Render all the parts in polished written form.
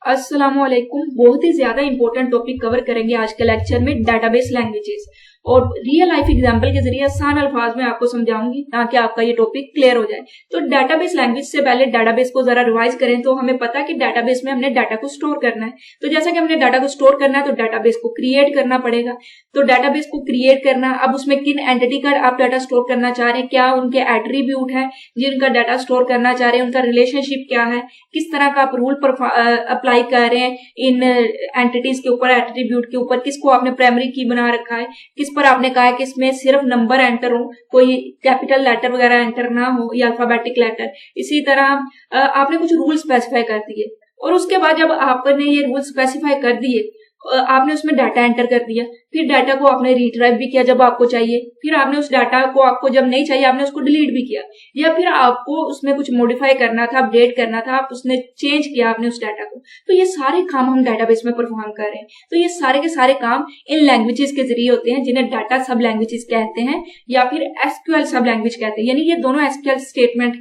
अस्सलामुअलैकुम। बहुत ही ज्यादा इंपॉर्टेंट टॉपिक कवर करेंगे आज के लेक्चर में, डेटाबेस लैंग्वेजेस, और रियल लाइफ एग्जांपल के जरिए आसान अल्फाज में आपको समझाऊंगी ताकि आपका ये टॉपिक क्लियर हो जाए। तो डेटाबेस लैंग्वेज से पहले डेटाबेस को जरा रिवाइज करें तो हमें पता है कि डेटाबेस में हमने डाटा को स्टोर करना है। तो जैसा कि हमने डाटा को स्टोर करना है तो डेटाबेस को क्रिएट करना पड़ेगा। तो डेटाबेस को क्रिएट करना, अब उसमें किन एंटिटी का आप डाटा स्टोर करना चाह रहे हैं, क्या उनके एट्रीब्यूट है जिनका डाटा स्टोर करना चाह रहे हैं, उनका रिलेशनशिप क्या है, किस तरह का आप रूल अप्लाई कर रहे हैं इन एंटिटीज के ऊपर, एट्रीब्यूट के ऊपर, किसको आपने प्राइमरी की बना रखा है, किस पर आपने कहा है कि इसमें सिर्फ नंबर एंटर हो, कोई कैपिटल लेटर वगैरह एंटर ना हो या अल्फाबेटिक लेटर। इसी तरह आपने कुछ रूल स्पेसिफाई कर दिए और उसके बाद जब आपने ये रूल स्पेसिफाई कर दिए आपने उसमें डाटा एंटर कर दिया, फिर डाटा को आपने रिट्राइव भी किया जब आपको चाहिए, फिर आपने उस डाटा को आपको जब नहीं चाहिए आपने उसको डिलीट भी किया, या फिर आपको उसमें कुछ मॉडिफाई करना था, अपडेट करना था, आप उसने चेंज किया आपने उस डाटा को। तो ये सारे काम हम डाटाबेस में परफॉर्म कर रहे हैं। तो ये सारे के सारे काम इन लैंग्वेजेस के जरिए होते हैं जिन्हें डाटा सब लैंग्वेजेस कहते हैं या फिर एसक्यूएल सब लैंग्वेज कहते हैं। यानी ये दोनों एसक्यूएल स्टेटमेंट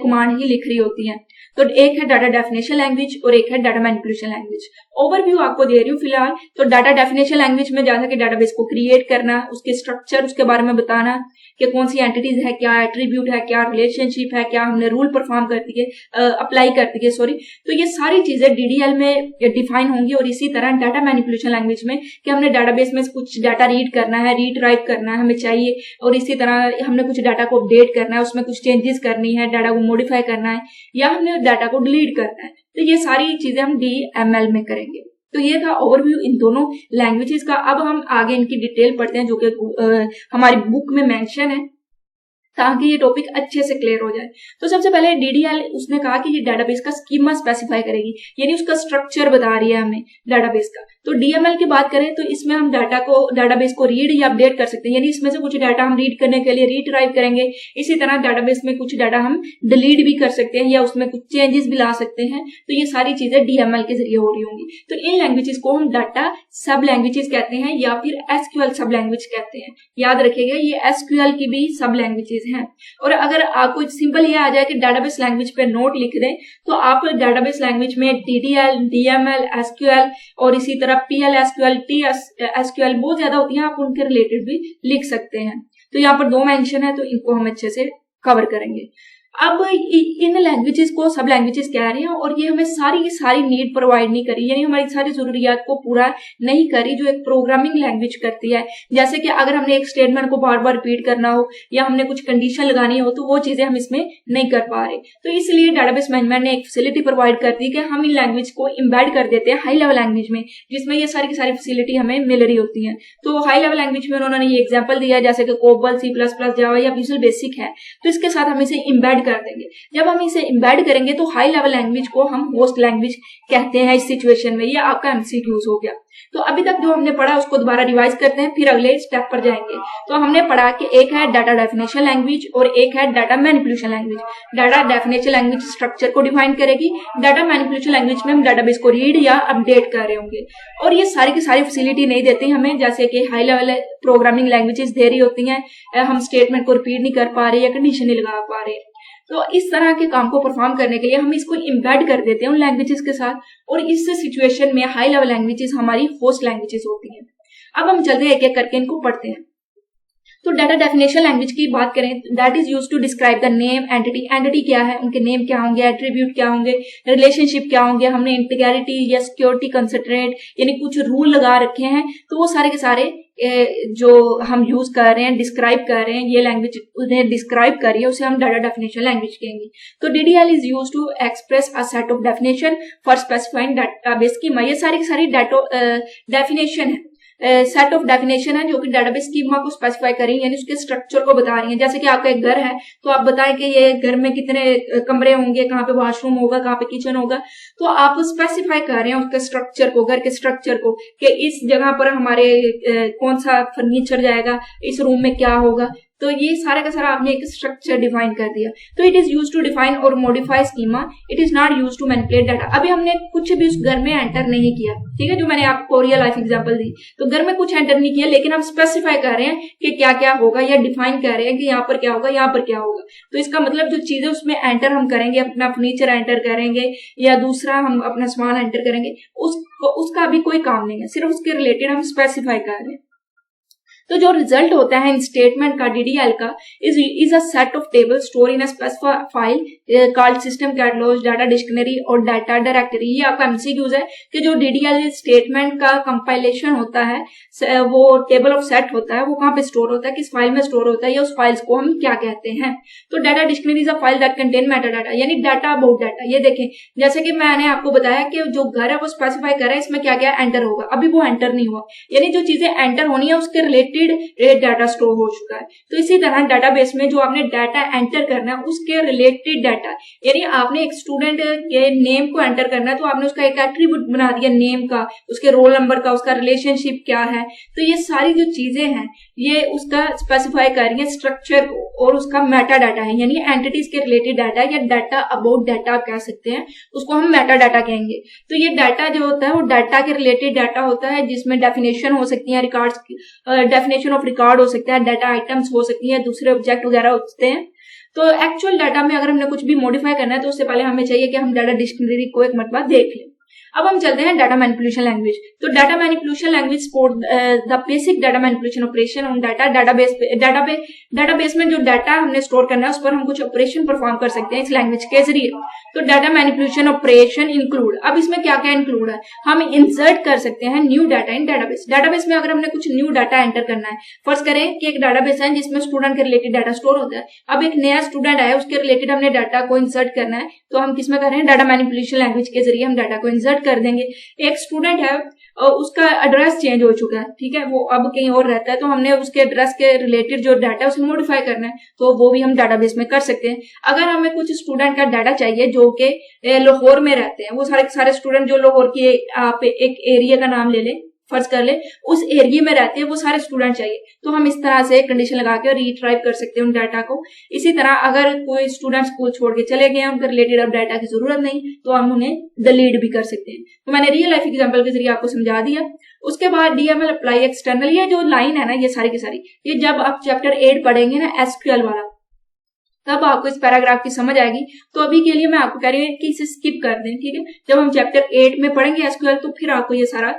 कमांड ही लिख रही होती है। तो एक है डाटा डेफिनेशन लैंग्वेज और एक है डाटा मैनिपुलेशन लैंग्वेज। ओवरव्यू आपको दे रही हूँ फिलहाल। तो डाटा डेफिनेशन लैंग्वेज में जैसा कि डाटाबेस को क्रिएट करना, उसके स्ट्रक्चर, उसके बारे में बताना कि कौन सी एंटिटीज है, क्या एट्रीब्यूट है, क्या रिलेशनशिप है, क्या हमने रूल परफॉर्म कर दिए, अप्लाई कर दिए, सॉरी। तो ये सारी चीजें डीडीएल में डिफाइन होंगी। और इसी तरह डाटा मैनिपुलेशन लैंग्वेज में कि हमने डाटाबेस में कुछ डाटा रीड करना है, रीट्राइव करना है हमें चाहिए, और इसी तरह हमने कुछ डाटा को अपडेट करना है, उसमें कुछ चेंजेस करनी है, डाटा को मॉडिफाई करना है, या हमने डाटा को डिलीट करना है। तो ये सारी चीजें हम डीएमएल में करेंगे। तो ये था ओवरव्यू इन दोनों लैंग्वेजेस का। अब हम आगे इनकी डिटेल पढ़ते हैं जो कि हमारी बुक में मेंशन है ताकि ये टॉपिक अच्छे से क्लियर हो जाए। तो सबसे पहले डीडीएल उसने कहा कि ये डाटाबेस का स्कीमा स्पेसिफाई करेगी, यानी उसका स्ट्रक्चर बता रही है हमें डाटाबेस का। तो डीएमएल की बात करें तो इसमें हम डाटाबेस को रीड या अपडेट कर सकते हैं, यानी इसमें से कुछ डाटा हम रीड करने के लिए रीट्राइव करेंगे। इसी तरह डाटाबेस में कुछ डाटा हम डिलीट भी कर सकते हैं या उसमें कुछ चेंजेस भी ला सकते हैं। तो ये सारी चीजें डीएमएल के जरिए हो रही होंगी। तो इन लैंग्वेजेस को हम डाटा सब लैंग्वेजेस कहते हैं या फिर एसक्यूएल सब लैंग्वेज कहते हैं। याद रखिएगा ये एसक्यूएल की भी सब लैंग्वेजेस हैं। और अगर आपको सिंपल ये आ जाए कि डाटाबेस लैंग्वेज पे नोट लिख दें तो आप डाटाबेस लैंग्वेज में डीडीएल, डीएमएल, एसक्यूएल और इसी तरह पीएल एसक्यूएल, टी एसक्यूएल बहुत ज्यादा होती हैं, आप उनके रिलेटेड भी लिख सकते हैं। तो यहाँ पर दो मेंशन है तो इनको हम अच्छे से कवर करेंगे। अब इन लैंग्वेजेस को सब लैंग्वेजेस कह रहे हैं और ये हमें सारी की सारी नीड प्रोवाइड नहीं करी, यानी हमारी सारी जरूरियात को पूरा नहीं करी जो एक प्रोग्रामिंग लैंग्वेज करती है। जैसे कि अगर हमने एक स्टेटमेंट को बार बार रिपीट करना हो या हमने कुछ कंडीशन लगानी हो तो वो चीजें हम इसमें नहीं कर पा रहे। तो इसलिए डाटाबेस मैनेजमेंट ने एक फैसिलिटी प्रोवाइड कर दी कि हम इन लैंग्वेज को इम्बेड कर देते हैं हाई लेवल लैंग्वेज में, जिसमें ये सारी की सारी फैसिलिटी हमें मिल रही होती है। तो हाई लेवल लैंग्वेज में उन्होंने ये एग्जाम्पल दिया जैसे कि कोबल, C++, जावा या विजुअल बेसिक है, तो इसके साथ हम इसे इम्बेड कर देंगे। जब हम इसे एम्बेड करेंगे तो हाई लेवल लैंग्वेज को हम होस्ट लैंग्वेज कहते हैं इस सिचुएशन में। ये आपका एमसीक्यूज हो गया। तो अभी तक जो हमने पढ़ा उसको दोबारा रिवाइज करते हैं, फिर अगले स्टेप पर जाएंगे। तो हमने पढ़ा कि एक है डाटा डेफिनेशन लैंग्वेज और एक है data manipulation language. Data definition language structure को डिफाइन करेगी, डाटा मैनिपुलेशन लैंग्वेज में हम डाटाबेस को रीड या अपडेट कर रहे होंगे। और ये सारी की सारी फैसिलिटी नहीं देती हमें, जैसे कि हाई लेवल प्रोग्रामिंग लैंग्वेजेस दे रही होती हैं, हम स्टेटमेंट को रिपीट नहीं कर पा रहे या कंडीशन नहीं लगा पा रहे। तो इस तरह के काम को परफॉर्म करने के लिए हम इसको इम्बेड कर देते हैं उन लैंग्वेजेस के साथ, और इस सिचुएशन में हाई लेवल लैंग्वेजेस हमारी होस्ट लैंग्वेजेस होती हैं। अब हम चलते हैं एक एक करके इनको पढ़ते हैं। तो डाटा डेफिनेशन लैंग्वेज की बात करें, that is used to describe the name entity. Entity क्या है, उनके नेम क्या होंगे, एट्रीब्यूट क्या होंगे, रिलेशनशिप क्या होंगे, हमने इंटीग्रिटी या सिक्योरिटी कंसिडरेट यानी कुछ रूल लगा रखे हैं, तो वो सारे के सारे जो हम यूज कर रहे हैं, डिस्क्राइब कर रहे हैं, ये लैंग्वेज उन्हें डिस्क्राइब करिए, उसे हम डाटा डेफिनेशन लैंग्वेज कहेंगे। तो DDL is used to express a set of definition for specifying database schema. ये सारी की सारी डेफिनेशन है, सेट ऑफ डेफिनेशन है जो कि डाटाबेस स्कीमा को स्पेसिफाई करेंगे, यानी उसके स्ट्रक्चर को बता रही है। जैसे कि आपका एक घर है तो आप बताएं कि ये घर में कितने कमरे होंगे, कहाँ पे वॉशरूम होगा, कहाँ पे किचन होगा, तो आप स्पेसिफाई कर रहे हैं उसके स्ट्रक्चर को, घर के स्ट्रक्चर को, कि इस जगह पर हमारे कौन सा फर्नीचर जाएगा, इस रूम में क्या होगा। तो ये सारा का सारा आपने एक स्ट्रक्चर डिफाइन कर दिया। तो it is use to define और modify schema, it is not use to manipulate data. अभी हमने कुछ भी उस घर में एंटर नहीं किया, ठीक है, जो मैंने आपको रियल लाइफ एग्जांपल दी, तो घर में कुछ एंटर नहीं किया, लेकिन हम स्पेसिफाई कर रहे हैं कि क्या क्या होगा, या डिफाइन कर रहे हैं कि यहाँ पर क्या होगा, यहाँ पर क्या होगा। तो इसका मतलब जो चीजें उसमें एंटर हम करेंगे, अपना फर्नीचर एंटर करेंगे या दूसरा हम अपना सामान एंटर करेंगे, उसका अभी कोई काम नहीं है, सिर्फ उसके रिलेटेड हम स्पेसिफाई कर रहे हैं। तो जो रिजल्ट होता है इन स्टेटमेंट का, डीडीएल का, is a set of table store in a specified file called system catalogue, data dictionary और डाटा डायरेक्टरी। ये आपका एमसीक्यूज है कि जो डीडीएल स्टेटमेंट का कंपाइलेशन होता है, वो टेबल ऑफ सेट होता है, वो कहाँ पे स्टोर होता है, किस फाइल में स्टोर होता है, या उस फाइल्स को हम क्या कहते हैं। तो data dictionary is a file that contain Meta data, यानी डाटा अबाउट डाटा। ये देखें, जैसे कि मैंने आपको बताया कि जो घर है वो स्पेसिफाई कर रहा है इसमें क्या क्या एंटर होगा, अभी वो एंटर नहीं हुआ, यानी जो चीजें एंटर होनी है उसके रिलेटेड डाटा स्टोर हो चुका है। तो इसी तरह डाटाबेस में जो आपने डाटा एंटर करना है उसके रिलेटेड डाटा, यानी आपने एक स्टूडेंट के नेम को एंटर करना है तो आपने उसका एक एट्रीब्यूट बना दिया नेम का, उसके रोल नंबर का, उसका रिलेशनशिप क्या है। तो ये सारी जो चीजें हैं ये उसका स्पेसिफाई कर रही है स्ट्रक्चर को, और उसका मेटा डाटा है, यानी एंटिटीज के रिलेटेड डाटा या डाटा अबाउट डाटा आप कह सकते हैं, उसको हम मेटा डाटा कहेंगे। तो ये डाटा जो होता है वो डाटा के रिलेटेड डाटा होता है, जिसमें डेफिनेशन हो सकती है, रिकॉर्ड्स की डेफिनेशन ऑफ रिकॉर्ड हो सकता है, डाटा आइटम्स हो सकती है, दूसरे ऑब्जेक्ट वगैरह होते हैं। तो एक्चुअल डाटा में अगर हमने कुछ भी मॉडिफाई करना है तो उससे पहले हमें चाहिए कि हम डाटा डिक्शनरी को एक मरतबा देख लें। अब हम चलते हैं डाटा मैनिपुलेशन लैंग्वेज। तो data manipulation language support the basic data manipulation operation on data. Database में जो डाटा हमने स्टोर करना है उस पर हम कुछ ऑपरेशन परफॉर्म कर सकते हैं इस लैंग्वेज के जरिए। तो डाटा मैनिपुलेशन ऑपरेशन इंक्लूड, अब इसमें क्या क्या इंक्लूड है, हम इंसर्ट कर सकते हैं new data in database. Database में अगर हमने कुछ न्यू डाटा एंटर करना है, फर्स्ट करें कि एक डाटाबेस है जिसमें स्टूडेंट के रिलेटेड डाटा स्टोर होता है, अब एक नया स्टूडेंट आया उसके रिलेटेड हमने डाटा को इंसर्ट करना है, तो हम किसमें कर रहे हैं, डाटा मैनिपुलेशन लैंग्वेज के जरिए हम डाटा को इंसर्ट कर देंगे। एक स्टूडेंट है और उसका एड्रेस चेंज हो चुका है, ठीक है, वो अब कहीं और रहता है, तो हमने उसके एड्रेस के रिलेटेड जो डाटा है उसे मॉडिफाई करना है, तो वो भी हम डाटाबेस में कर सकते हैं। अगर हमें कुछ स्टूडेंट का डाटा चाहिए जो कि लाहौर में रहते हैं, वो सारे स्टूडेंट जो लाहौर की आप एक एरिया का नाम ले लें, फर्ज कर ले उस एरिया में रहते हैं, वो सारे स्टूडेंट चाहिए, तो हम इस तरह से कंडीशन लगा के रीट्राइव कर सकते हैं उन डाटा को। इसी तरह अगर कोई स्टूडेंट स्कूल छोड़ के चले गए हैं, उनके रिलेटेड अब डाटा की जरूरत नहीं, तो हम उन्हें डिलीट भी कर सकते हैं। तो मैंने रियल लाइफ एग्जांपल के जरिए आपको समझा दिया। उसके बाद डीएमएल अप्लाई एक्सटर्नल, ये जो लाइन है ना, ये सारी की सारी, ये जब आप चैप्टर 8 पढ़ेंगे ना एसक्यूएल वाला, तब आपको इस पैराग्राफ की समझ आएगी। तो अभी के लिए मैं आपको कह रही हूँ कि इसे स्किप कर दें, ठीक है। जब हम चैप्टर 8 में पढ़ेंगे एसक्यूएल तो फिर आपको ये सारा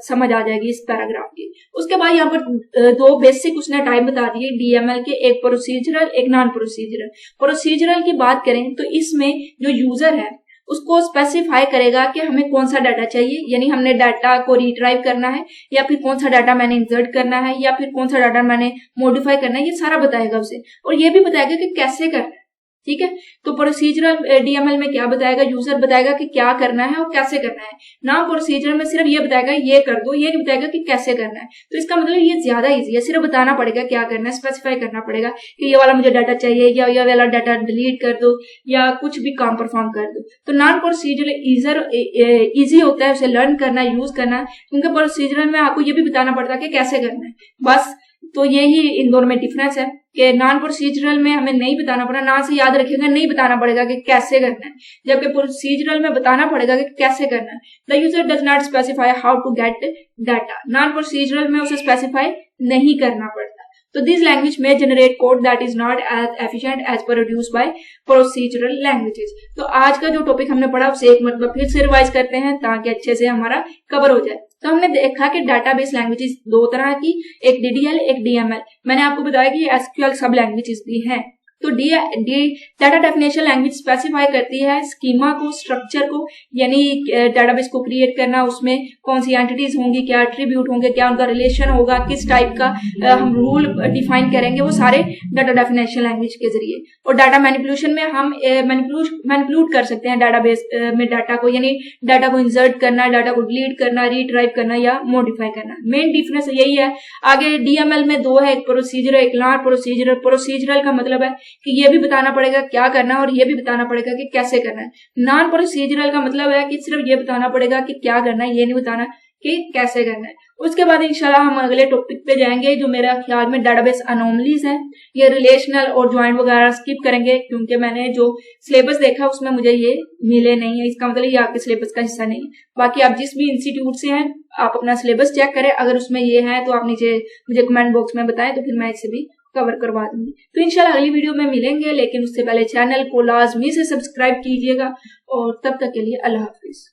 समझ आ जाएगी इस पैराग्राफ की। उसके बाद यहाँ पर दो बेसिक उसने टाइप बता दिए डीएमएल के, एक प्रोसीजरल एक नॉन प्रोसीजरल। प्रोसीजरल की बात करें तो इसमें जो यूजर है उसको स्पेसिफाई करेगा कि हमें कौन सा डाटा चाहिए, यानी हमने डाटा को रिट्राइव करना है, या फिर कौन सा डाटा मैंने इंसर्ट करना है, या फिर कौन सा डाटा मैंने मॉडिफाई करना है, ये सारा बताएगा उसे, और ये भी बताएगा कि कैसे करना है, ठीक है। तो प्रोसीजरल डीएमएल में क्या बताएगा, यूजर बताएगा कि क्या करना है और कैसे करना है। ना प्रोसीजरल में सिर्फ ये बताएगा ये कर दो, ये नहीं बताएगा कि कैसे करना है। तो इसका मतलब ये ज्यादा इजी है, सिर्फ बताना पड़ेगा क्या करना है, स्पेसिफाई करना पड़ेगा कि ये वाला मुझे डाटा चाहिए, या ये वाला डाटा डिलीट कर दो, या कुछ भी काम परफॉर्म कर दो। तो नॉन प्रोसीजरल इजी होता है उसे लर्न करना, यूज करना, क्योंकि प्रोसीजरल में आपको ये भी बताना पड़ता है कि कैसे करना है, बस। तो यही इन दोनों में डिफरेंस है कि नॉन प्रोसीजरल में हमें नहीं बताना पड़ा, ना से याद रखिएगा, नहीं बताना पड़ेगा कि कैसे करना है, जबकि प्रोसीजरल में बताना पड़ेगा कि कैसे करना है। The user does not specify how to get data, non procedural में उसे स्पेसिफाई नहीं करना पड़ता। तो दिस लैंग्वेज में generate code that is not as efficient as produce by procedural languages. तो आज का जो टॉपिक हमने पढ़ा उसे एक मतलब फिर से रिवाइज करते हैं ताकि अच्छे से हमारा कवर हो जाए। तो हमने देखा कि डाटाबेस लैंग्वेजेस दो तरह की, एक डीडीएल एक डीएमएल। मैंने आपको बताया कि एसक्यूएल सब लैंग्वेजेस भी हैं। तो डाटा डेफिनेशन लैंग्वेज स्पेसिफाई करती है स्कीमा को, स्ट्रक्चर को, यानी डाटाबेस को क्रिएट करना, उसमें कौन सी एंटिटीज होंगी, क्या एट्रीब्यूट होंगे, क्या उनका रिलेशन होगा, किस टाइप का हम रूल डिफाइन करेंगे, वो सारे डाटा डेफिनेशन लैंग्वेज के जरिए। और डाटा मैनिपुलेशन में हम मैनिपुलेट कर सकते हैं डाटाबेस में डाटा को, यानी डाटा को इंसर्ट करना, डाटा को डिलीट करना, रीट्राइव करना या मॉडिफाई करना। मेन डिफरेंस यही है। आगे डीएमएल में दो है, एक प्रोसीजर एक नॉन प्रोसीजरल। प्रोसीजरल का मतलब है कि ये भी बताना पड़ेगा क्या करना है और ये भी बताना पड़ेगा कि कैसे करना है। नॉन प्रोसीजरल का मतलब है कि सिर्फ ये बताना पड़ेगा कि क्या करना है, ये नहीं बताना कि कैसे करना है। उसके बाद इंशाल्लाह हम अगले टॉपिक पे जाएंगे जो मेरा ख्याल में डाटाबेस अनोमलीज है। ये रिलेशनल और ज्वाइंट वगैरह स्किप करेंगे क्योंकि मैंने जो सिलेबस देखा उसमें मुझे ये मिले नहीं है, इसका मतलब ये आपके सिलेबस का हिस्सा नहीं है। बाकी आप जिस भी इंस्टीट्यूट से हैं आप अपना सिलेबस चेक करें, अगर उसमें ये है तो आप नीचे मुझे कमेंट बॉक्स में बताएं तो फिर मैं इसे भी कवर करवा दूंगी। तो इंशाल्लाह अगली वीडियो में मिलेंगे, लेकिन उससे पहले चैनल को लाजमी से सब्सक्राइब कीजिएगा और तब तक के लिए अल्लाह हाफिज।